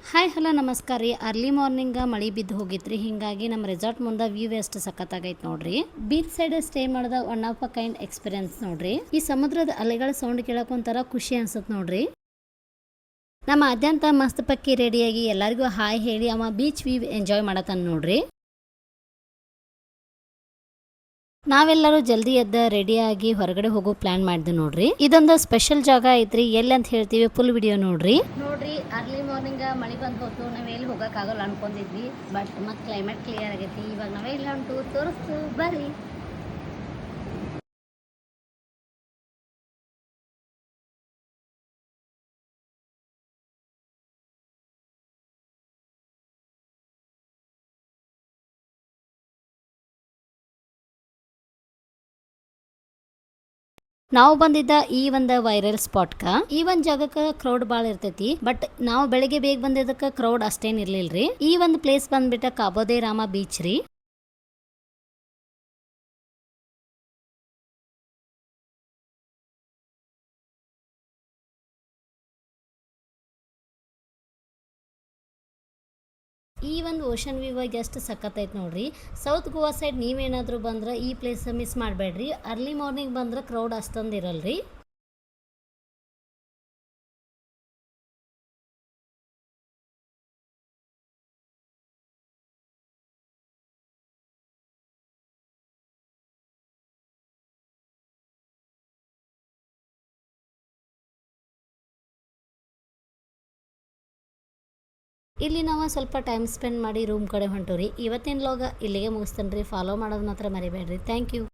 Hi hello ನಮಸ್ಕಾರ ರೀ. Early morning ಮಳೆ ಬಿದ್ದು ಹೋಗಿತ್ರಿ. ಹಿಂಗಾಗಿ ನಮ್ಮ ರೆಸಾರ್ಟ್ ಮುಂದೆ ವ್ಯೂ ಎಷ್ಟು ಸಖತ್ತಾಗೈತೆ ನೋಡ್ರಿ. ಬೀಚ್ ಸೈಡ್ ಸ್ಟೇ ಮಾಡಿದ one of a kind experience ನೋಡ್ರಿ. ಈ ಸಮುದ್ರದ ಅಲೆಗಳ ಸೌಂಡ್ ಕೇಳಕ್ ಒಂಥರ ಖುಷಿ ಅನ್ಸುತ್ತೆ ನೋಡ್ರಿ. ನಮ್ಮ ಅದ್ಯಂತ ಮಸ್ತ್ ಪಕ್ಕಿ ರೆಡಿಯಾಗಿ ಎಲ್ಲರಿಗೂ ಹಾಯ್ ಹೇಳಿ ಅವ ಬೀಚ್ ವ್ಯೂ ಎಂಜಾಯ್ ಮಾಡತಾನ ನೋಡ್ರಿ. ನಾವೆಲ್ಲರೂ ಜಲ್ದಿ ಎದ್ದ ರೆಡಿಯಾಗಿ ಹೊರಗಡೆ ಹೋಗೋ ಪ್ಲಾನ್ ಮಾಡಿದ್ವಿ ನೋಡ್ರಿ. ಇದೊಂದು ಸ್ಪೆಷಲ್ ಜಾಗ ಐತ್ರಿ. ಎಲ್ಲಿ ಅಂತ ಹೇಳ್ತೀವಿ, ಫುಲ್ ವಿಡಿಯೋ ನೋಡ್ರಿ. ಅರ್ಲಿ ಮಾರ್ನಿಂಗ್ ಮಳೆ ಬಂದು ಹೋತು. ನಾವ್ ಎಲ್ಲಿ ಹೋಗಕ್ಕಾಗಲ್ಲ ಅನ್ಕೊಂಡಿದ್ವಿ. ಬಟ್ ಮತ್ತೆ ಕ್ಲೈಮೇಟ್ ಕ್ಲಿಯರ್ ಆಗೈತಿ. ಇವಾಗ ನಾವೆಲ್ಲ ಉಂಟು ತೋರಿಸ್ತು ಬರ್ರಿ. ನಾವು ಬಂದಿದ್ದ ಈ ಒಂದು ವೈರಲ್ ಸ್ಪಾಟ್ಕ ಈ ಒಂದ್ ಜಾಗಕ್ಕ ಕ್ರೌಡ್ ಬಾಳ ಇರ್ತೈತಿ. ಬಟ್ ನಾವು ಬೆಳಿಗ್ಗೆ ಬೇಗ ಬಂದಿದ್ದಕ್ಕ ಕ್ರೌಡ್ ಅಷ್ಟೇನ್ ಇರ್ಲಿಲ್ರಿ. ಈ ಒಂದು ಪ್ಲೇಸ್ ಬಂದ್ಬಿಟ್ಟ ಕಾಬೋದೆ ರಾಮ ಬೀಚ್ ರೀ. ಈ ಒಂದು ಓಷನ್ ವ್ಯೂ ಎಷ್ಟು ಸಖತ್ ಐತೆ ನೋಡ್ರಿ. ಸೌತ್ ಗೋವಾ ಸೈಡ್ ನೀವೇನಾದ್ರೂ ಬಂದ್ರೆ ಈ ಪ್ಲೇಸ್ ಮಿಸ್ ಮಾಡಬೇಡ್ರಿ. ಅರ್ಲಿ ಮಾರ್ನಿಂಗ್ ಬಂದ್ರೆ ಕ್ರೌಡ್ ಅಷ್ಟೊಂದು ಇರಲ್ರಿ. ಇಲ್ಲಿ ನಾವು ಸ್ವಲ್ಪ ಟೈಮ್ ಸ್ಪೆಂಡ್ ಮಾಡಿ ರೂಮ್ ಕಡೆ ಹೊಂಟೋರಿ. ಇವತ್ತಿನ ಲಾಗ ಇಲ್ಲಿಗೆ ಮುಗಿಸ್ತೇನೆ ರೀ. ಫಾಲೋ ಮಾಡೋದು ಮಾತ್ರ ಮರಿಬೇಡ್ರಿ. Thank you.